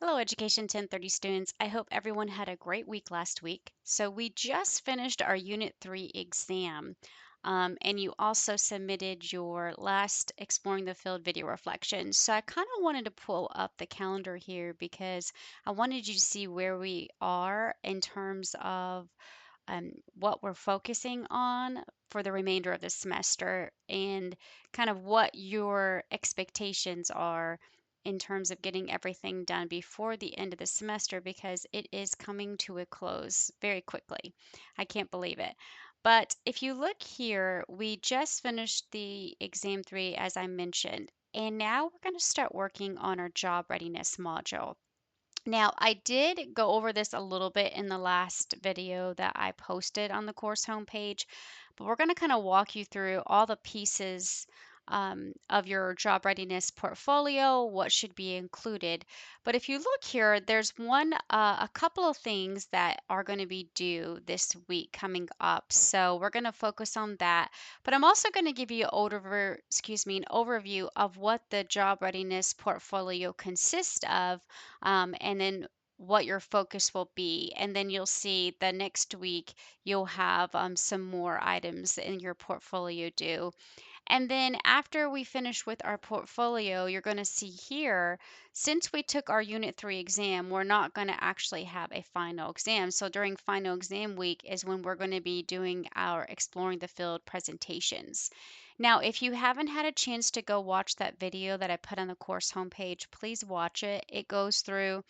Hello, Education 1030 students. I hope everyone had a great week last week. So we just finished our Unit 3 exam, and you also submitted your last Exploring the Field video reflection. So I kind of wanted to pull up the calendar here because I wanted you to see where we are in terms of what we're focusing on for the remainder of the semester and kind of what your expectations are in terms of getting everything done before the end of the semester because it is coming to a close very quickly. I can't believe it. But if you look here, we just finished the exam 3 as I mentioned, and now we're going to start working on our job readiness module. Now, I did go over this a little bit in the last video that I posted on the course homepage, but we're going to kind of walk you through all the pieces of your job readiness portfolio, what should be included. But if you look here, there's a couple of things that are going to be due this week coming up. So we're going to focus on that. But I'm also going to give you an overview of what the job readiness portfolio consists of, and then what your focus will be. And then you'll see the next week you'll have some more items in your portfolio due. And then after we finish with our portfolio, you're going to see here, since we took our Unit 3 exam, we're not going to actually have a final exam. So during final exam week is when we're going to be doing our Exploring the Field presentations. Now, if you haven't had a chance to go watch that video that I put on the course homepage, please watch it. It goes through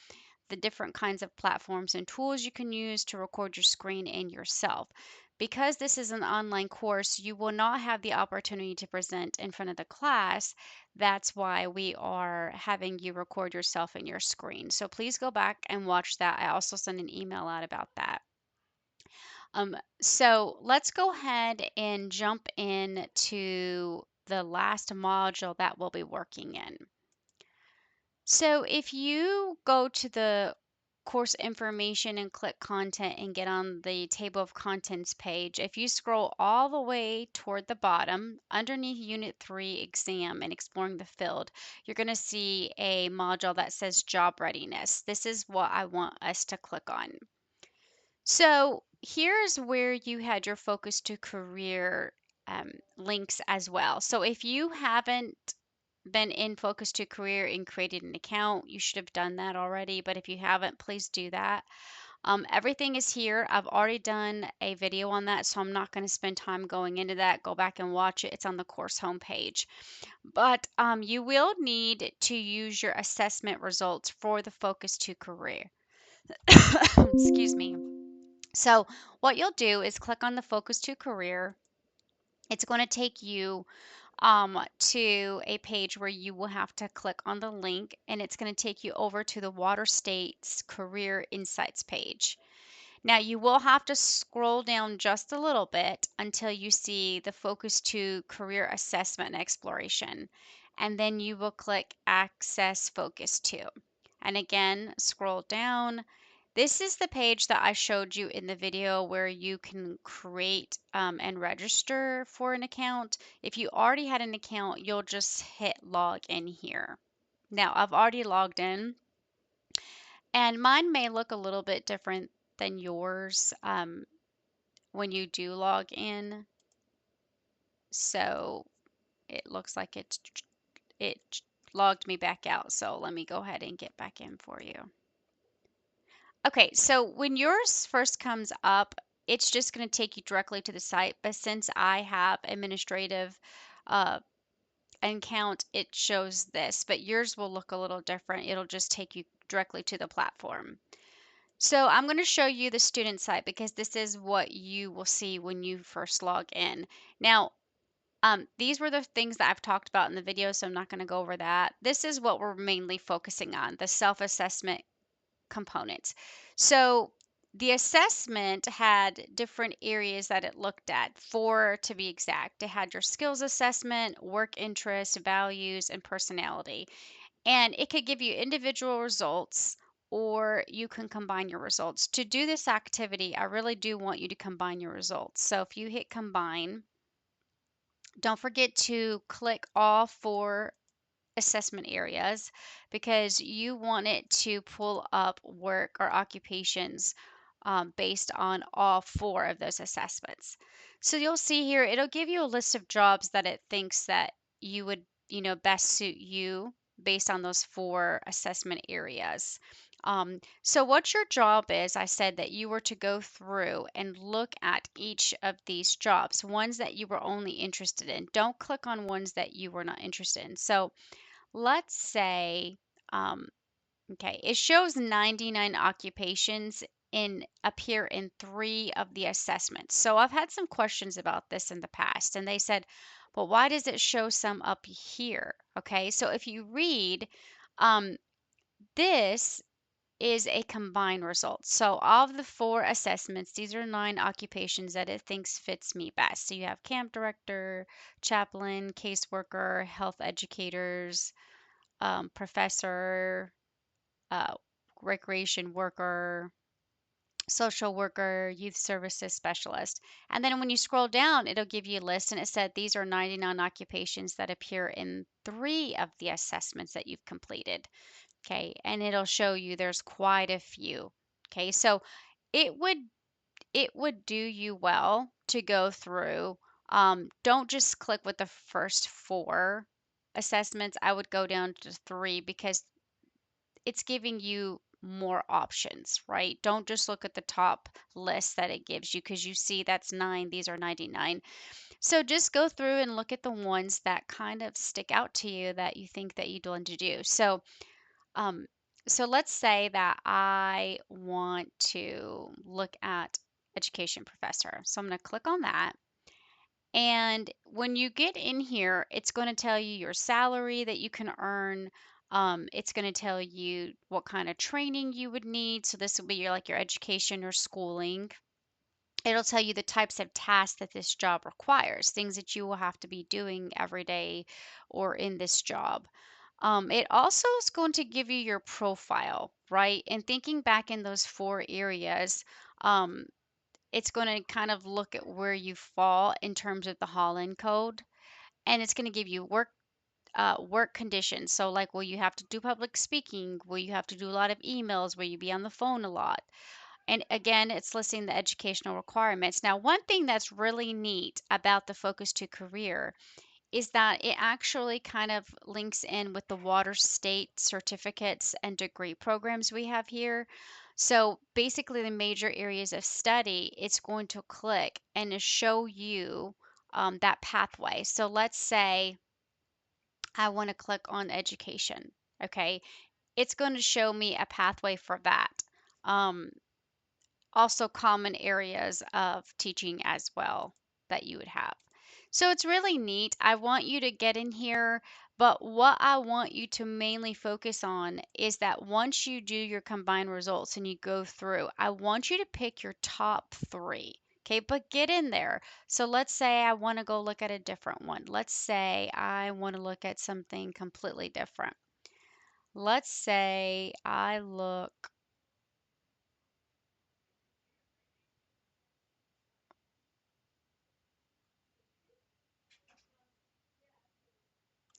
the different kinds of platforms and tools you can use to record your screen and yourself. Because this is an online course, you will not have the opportunity to present in front of the class. That's why we are having you record yourself and your screen. So please go back and watch that. I also sent an email out about that. So let's go ahead and jump in to the last module that we'll be working in. So if you go to the course information and click content and get on the table of contents page, if you scroll all the way toward the bottom underneath Unit 3 exam and exploring the field, you're going to see a module that says job readiness. This is what I want us to click on. So here's where you had your focus to career links as well. So if you haven't been in Focus to Career and created an account, you should have done that already. But if you haven't, please do that. Everything is here. I've already done a video on that, so I'm not going to spend time going into that. Go back and watch it. It's on the course homepage. But you will need to use your assessment results for the Focus to Career. Excuse me. So what you'll do is click on the Focus to Career. It's going to take you to a page where you will have to click on the link, and it's going to take you over to the Water State's Career Insights page. Now you will have to scroll down just a little bit until you see the Focus to Career Assessment and Exploration, and then you will click Access Focus to. And again, scroll down. This is the page that I showed you in the video where you can create and register for an account. If you already had an account, you'll just hit log in here. Now, I've already logged in, and mine may look a little bit different than yours when you do log in. So it looks like it logged me back out. So let me go ahead and get back in for you. Okay, so when yours first comes up, it's just going to take you directly to the site. But since I have administrative uh, account, it shows this. But yours will look a little different. It'll just take you directly to the platform. So I'm going to show you the student site because this is what you will see when you first log in. Now, these were the things that I've talked about in the video, so I'm not going to go over that. This is what we're mainly focusing on, the self-assessment components. So the assessment had different areas that it looked at, 4 to be exact. It had your skills assessment, work interests, values, and personality. And it could give you individual results, or you can combine your results. To do this activity, I really do want you to combine your results. So if you hit combine, don't forget to click all 4 assessment areas because you want it to pull up work or occupations based on all four of those assessments. So you'll see here, it'll give you a list of jobs that it thinks that you would, best suit you based on those four assessment areas. So what your job is, I said that you were to go through and look at each of these jobs, ones that you were only interested in. Don't click on ones that you were not interested in. So let's say, um, okay, it shows 99 occupations appear in three of the assessments. So I've had some questions about this in the past, and they said, well, why does it show some up here? Okay, so if you read, um, this is a combined result. So of the four assessments, these are 9 occupations that it thinks fits me best. So you have camp director, chaplain, caseworker, health educators, professor, uh, recreation worker, social worker, youth services specialist. And then when you scroll down, it'll give you a list and it said these are 99 occupations that appear in 3 of the assessments that you've completed. Okay, and it'll show you there's quite a few. Okay, so it would it would do you well to go through. Don't just click with the first 4 assessments. I would go down to 3 because it's giving you more options, right? Don't just look at the top list that it gives you because you see that's 9, these are 99. So just go through and look at the ones that kind of stick out to you that you think that you'd want to do. Um, so let's say that I want to look at education professor. So I'm going to click on that. And when you get in here, it's going to tell you your salary that you can earn. It's going to tell you what kind of training you would need. So this will be your education or schooling. It'll tell you the types of tasks that this job requires, things that you will have to be doing every day or in this job. It also is going to give you your profile, right? And thinking back in those 4 areas, um, it's going to kind of look at where you fall in terms of the Holland code, and it's going to give you work conditions. So like, will you have to do public speaking? Will you have to do a lot of emails? Will you be on the phone a lot? And again, it's listing the educational requirements. Now, one thing that's really neat about the Focus to Career is that it actually kind of links in with the water state certificates and degree programs we have here. So basically, the major areas of study, it's going to click and show you that pathway. So let's say I want to click on education. Okay, it's going to show me a pathway for that. Um, Also common areas of teaching as well that you would have. So it's really neat. I want you to get in here, but what I want you to mainly focus on is that once you do your combined results and you go through, I want you to pick your top 3. Okay, but get in there. So let's say I want to go look at a different one. Let's say I want to look at something completely different. Let's say I look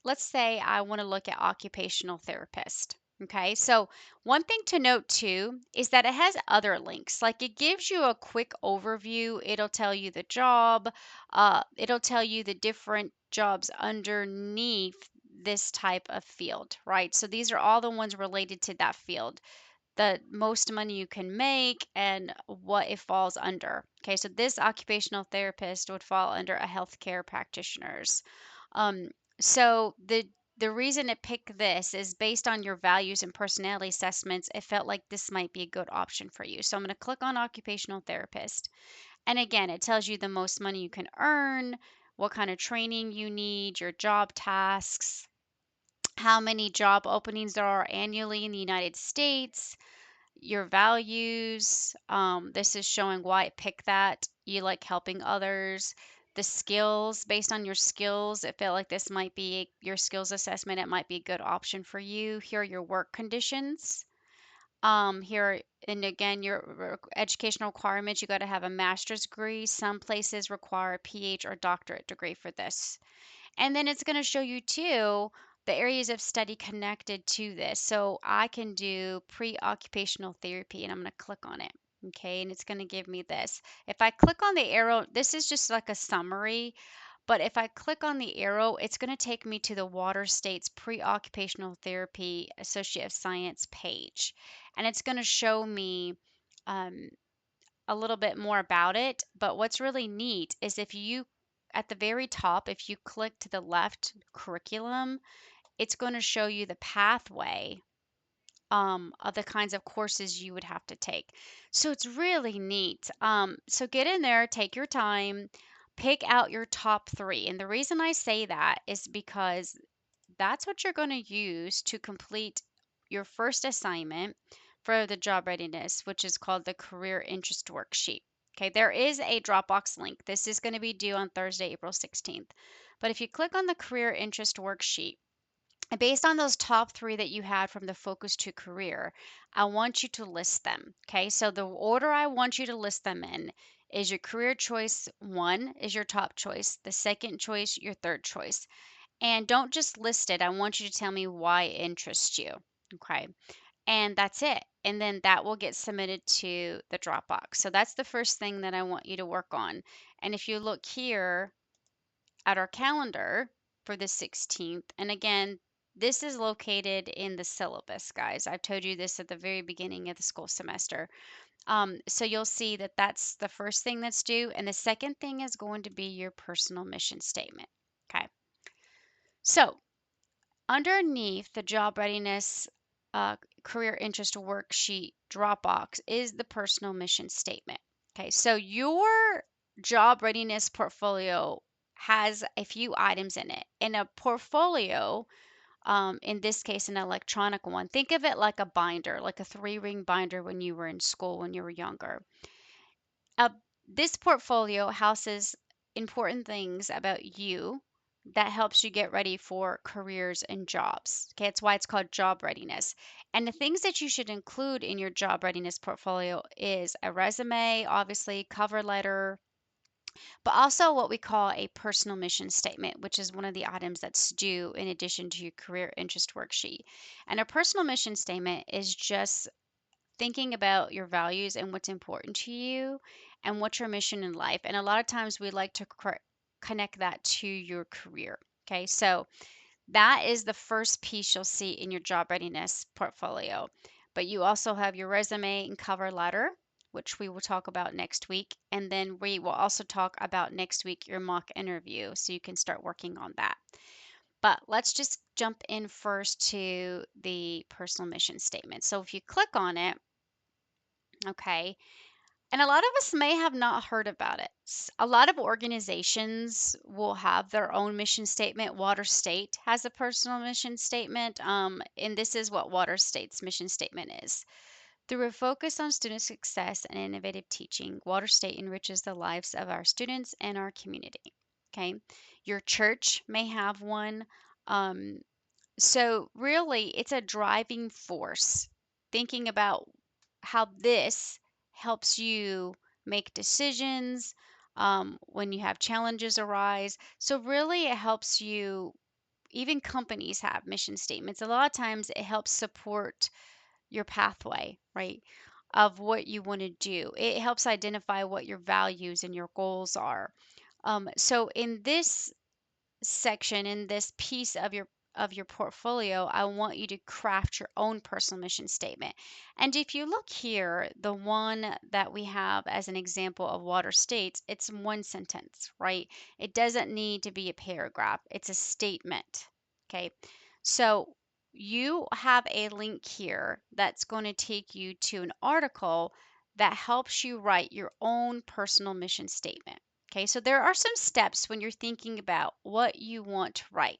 let's say I want to look at occupational therapist. Okay, so one thing to note too is that it has other links. Like it gives you a quick overview. It'll tell you the job, it'll tell you the different jobs underneath this type of field, right? So these are all the ones related to that field, the most money you can make and what it falls under. Okay, so this occupational therapist would fall under a healthcare practitioner's. Um, so the reason it picked this is based on your values and personality assessments. It felt like this might be a good option for you. So I'm going to click on occupational therapist. And again, it tells you the most money you can earn, what kind of training you need, your job tasks, how many job openings there are annually in the United States, your values. This is showing why it picked that. You like helping others. The skills, based on your skills, it felt like this might be your skills assessment. It might be a good option for you. Here are your work conditions. Here, and again, your educational requirements, you got to have a master's degree. Some places require a PhD or doctorate degree for this. And then it's going to show you too the areas of study connected to this. So I can do pre-occupational therapy, and I'm going to click on it. Okay, and it's going to give me this. If I click on the arrow, this is just like a summary, but if I click on the arrow, it's going to take me to the Water States Pre-Occupational Therapy Associate of Science page. And it's going to show me um, a little bit more about it. But what's really neat is if you, at the very top, if you click to the left curriculum, it's going to show you the pathway of the kinds of courses you would have to take. So it's really neat. So get in there, take your time, pick out your top three. And the reason I say that is because that's what you're going to use to complete your first assignment for the job readiness, which is called the Career Interest Worksheet. Okay, there is a Dropbox link. This is going to be due on Thursday, April 16th. But if you click on the Career Interest Worksheet, and based on those top three that you had from the focus to career, I want you to list them. Okay, so the order I want you to list them in is your career choice one is your top choice, the second choice, your third choice. And don't just list it. I want you to tell me why it interests you. Okay. And that's it. And then that will get submitted to the Dropbox. So that's the first thing that I want you to work on. And if you look here at our calendar for the 16th, and again, this is located in the syllabus, guys. I've told you this at the very beginning of the school semester. So you'll see that that's the first thing that's due. And the second thing is going to be your personal mission statement. Okay. So underneath the job readiness uh, career interest worksheet Dropbox is the personal mission statement. Okay, so your job readiness portfolio has a few items in it. In a portfolio, in this case, an electronic one, think of it like a binder, like a 3-ring binder when you were in school when you were younger. Uh, this portfolio houses important things about you that helps you get ready for careers and jobs. Okay, that's why it's called job readiness. And the things that you should include in your job readiness portfolio is a resume, obviously, cover letter, but also what we call a personal mission statement, which is one of the items that's due in addition to your career interest worksheet. And a personal mission statement is just thinking about your values and what's important to you and what's your mission in life. And a lot of times we like to connect that to your career. Okay, so that is the first piece you'll see in your job readiness portfolio. But you also have your resume and cover letter, which we will talk about next week. And then we will also talk about next week your mock interview so you can start working on that. But let's just jump in first to the personal mission statement. So if you click on it, okay. And a lot of us may have not heard about it. A lot of organizations will have their own mission statement. Water State has a personal mission statement, and this is what Water State's mission statement is. Through a focus on student success and innovative teaching, Water State enriches the lives of our students and our community. Okay, your church may have one. Um, so, really, it's a driving force. Thinking about how this helps you make decisions when you have challenges arise. So, really, it helps you. Even companies have mission statements. A lot of times, it helps support your pathway, right? Of what you want to do. It helps identify what your values and your goals are. So, in this section in this piece of your portfolio, I want you to craft your own personal mission statement. And if you look here, the one that we have as an example of Water States, it's one sentence, right? It doesn't need to be a paragraph. It's a statement. Okay. So you have a link here that's going to take you to an article that helps you write your own personal mission statement. Okay, so there are some steps when you're thinking about what you want to write.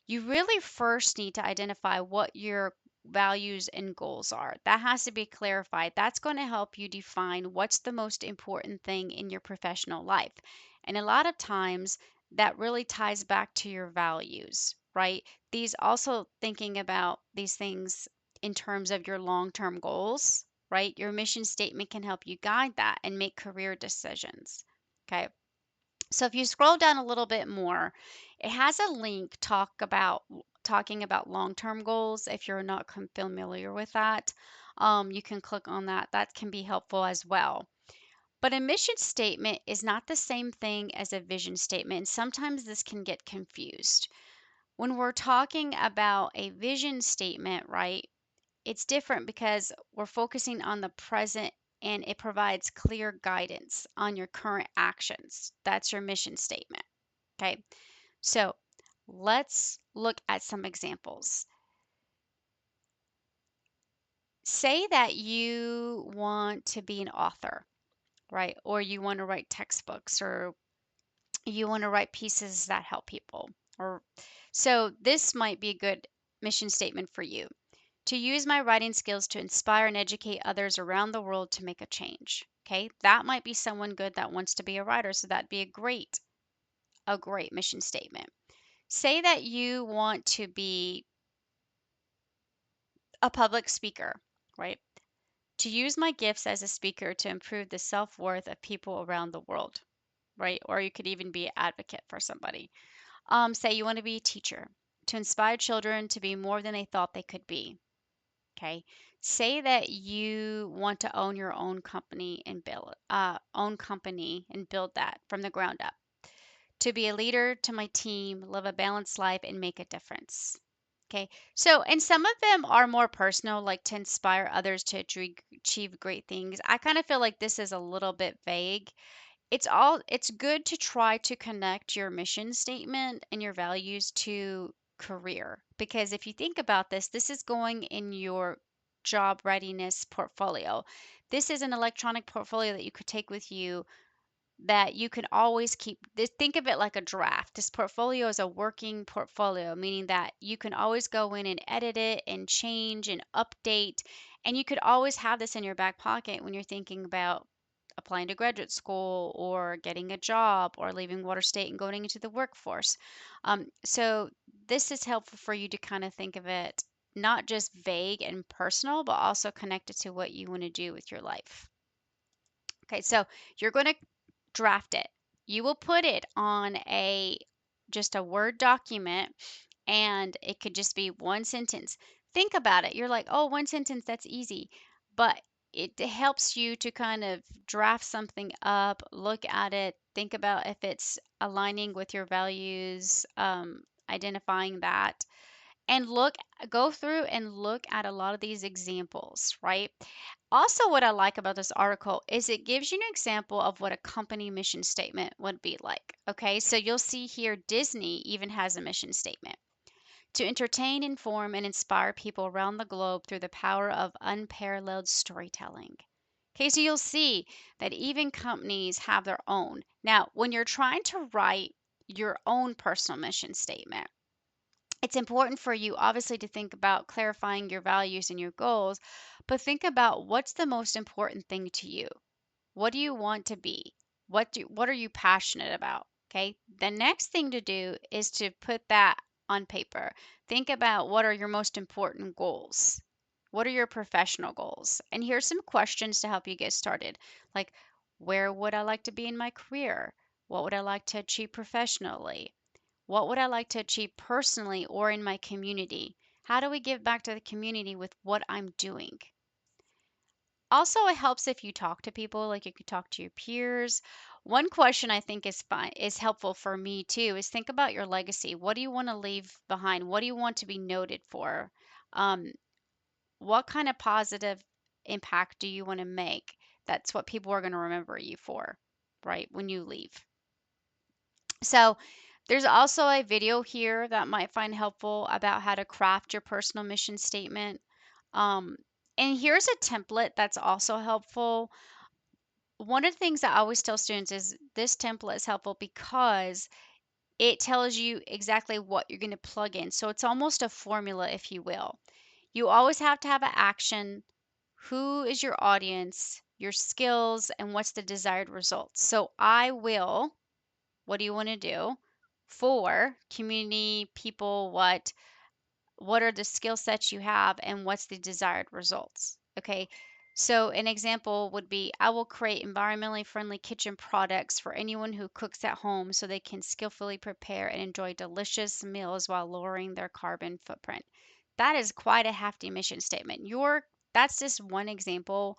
You really first need to identify what your values and goals are. That has to be clarified. That's going to help you define what's the most important thing in your professional life. And a lot of times that really ties back to your values, right? These also thinking about these things in terms of your long term goals, right? Your mission statement can help you guide that and make career decisions. Okay. So if you scroll down a little bit more, it has a link talking about long-term goals. If you're not familiar with that, you can click on that. That can be helpful as well. But a mission statement is not the same thing as a vision statement, and sometimes this can get confused. When we're talking about a vision statement, right, it's different because we're focusing on the present and it provides clear guidance on your current actions. That's your mission statement. Okay, so let's look at some examples. Say that you want to be an author, right? Or you want to write textbooks, or you want to write pieces that help people. Or so this might be a good mission statement for you. To use my writing skills to inspire and educate others around the world to make a change. Okay, that might be someone good that wants to be a writer, so that'd be a great mission statement. Say that you want to be a public speaker, right? To use my gifts as a speaker to improve the self-worth of people around the world, right? Or you could even be an advocate for somebody. Say you want to be a teacher to inspire children to be more than they thought they could be. Okay. Say that you want to own your own company and build that from the ground up. To be a leader to my team, live a balanced life, and make a difference. Okay. So, and some of them are more personal, like to inspire others to achieve great things. I kind of feel like this is a little bit vague. It's good to try to connect your mission statement and your values to career, because if you think about this, this is going in your job readiness portfolio. This is an electronic portfolio that you could take with you, that you can always keep this. Think of it like a draft. This portfolio is a working portfolio, meaning that you can always go in and edit it and change and update, and you could always have this in your back pocket when you're thinking about applying to graduate school or getting a job or leaving Water State and going into the workforce. So this is helpful for you to kind of think of it not just vague and personal, but also connected to what you want to do with your life. Okay, so you're going to draft it. You will put it on just a Word document, and it could just be one sentence. Think about it. You're like, oh, one sentence, that's easy. But it helps you to kind of draft something up, look at it, think about if it's aligning with your values, identifying that, and go through and look at a lot of these examples, right? Also, what I like about this article is it gives you an example of what a company mission statement would be like. Okay, so you'll see here Disney even has a mission statement: to entertain, inform, and inspire people around the globe through the power of unparalleled storytelling. Okay, so you'll see that even companies have their own. Now, when you're trying to write your own personal mission statement, it's important for you obviously to think about clarifying your values and your goals, but think about what's the most important thing to you. What do you want to be? What are you passionate about? Okay? The next thing to do is to put that on paper. Think about what are your most important goals. What are your professional goals? And here's some questions to help you get started. Like, where would I like to be in my career? What would I like to achieve professionally? What would I like to achieve personally or in my community? How do we give back to the community with what I'm doing? Also, it helps if you talk to people, like you could talk to your peers. One question I think is helpful for me too is think about your legacy. What do you want to leave behind? What do you want to be noted for? Um, what kind of positive impact do you want to make? That's what people are going to remember you for, right? When you leave. So there's also a video here that might find helpful about how to craft your personal mission statement. Um, and here's a template that's also helpful. One of the things I always tell students is this template is helpful because it tells you exactly what you're going to plug in. So it's almost a formula, if you will. You always have to have an action. Who is your audience, your skills, and what's the desired results? So what do you want to do? For community, people, what are the skill sets you have, and what's the desired results? Okay, So an example would be, I will create environmentally friendly kitchen products for anyone who cooks at home so they can skillfully prepare and enjoy delicious meals while lowering their carbon footprint. That is quite a hefty mission statement. That's just one example,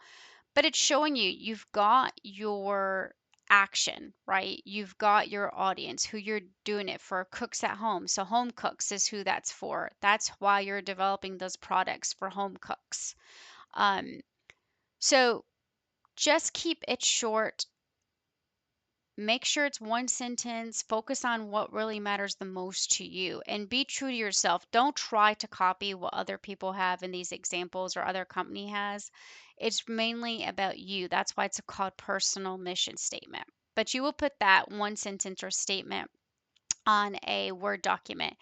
but it's showing you've got your action, right? You've got your audience who you're doing it for, cooks at home. So home cooks is who that's for. That's why you're developing those products for home cooks. Um, so just keep it short. Make sure it's one sentence. Focus on what really matters the most to you and be true to yourself. Don't try to copy what other people have in these examples or other company has. It's mainly about you. That's why it's called personal mission statement. But you will put that one sentence or statement on a Word document.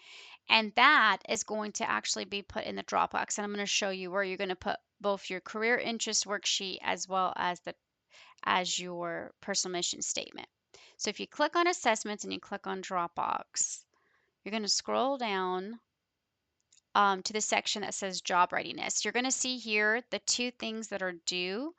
And that is going to actually be put in the Dropbox. And I'm going to show you where you're going to put both your career interest worksheet as your personal mission statement. So if you click on assessments and you click on Dropbox, you're going to scroll down to the section that says job readiness. You're going to see here the two things that are due.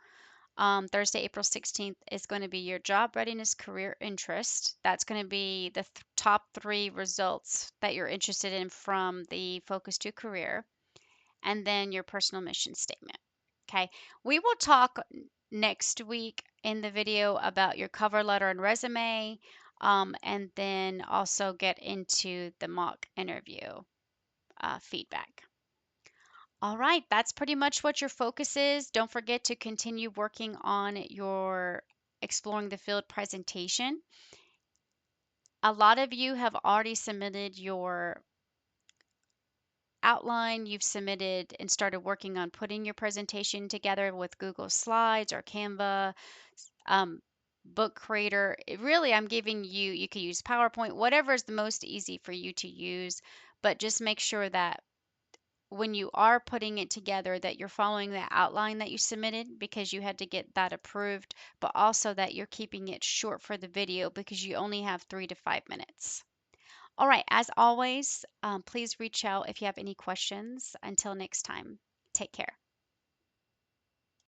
Thursday, April 16th is going to be your job readiness career interest. That's going to be the top 3 results that you're interested in from the Focus to Career, and then your personal mission statement. Okay, we will talk next week in the video about your cover letter and resume, and then also get into the mock interview feedback. All right, that's pretty much what your focus is. Don't forget to continue working on your Exploring the Field presentation. A lot of you have already submitted your outline, you've submitted and started working on putting your presentation together with Google Slides or Canva, Book Creator. Really, I'm giving you can use PowerPoint, whatever is the most easy for you to use, but just make sure that when you are putting it together that you're following the outline that you submitted because you had to get that approved, but also that you're keeping it short for the video because you only have 3 to 5 minutes. All right, as always, please reach out if you have any questions. Until next time, take care.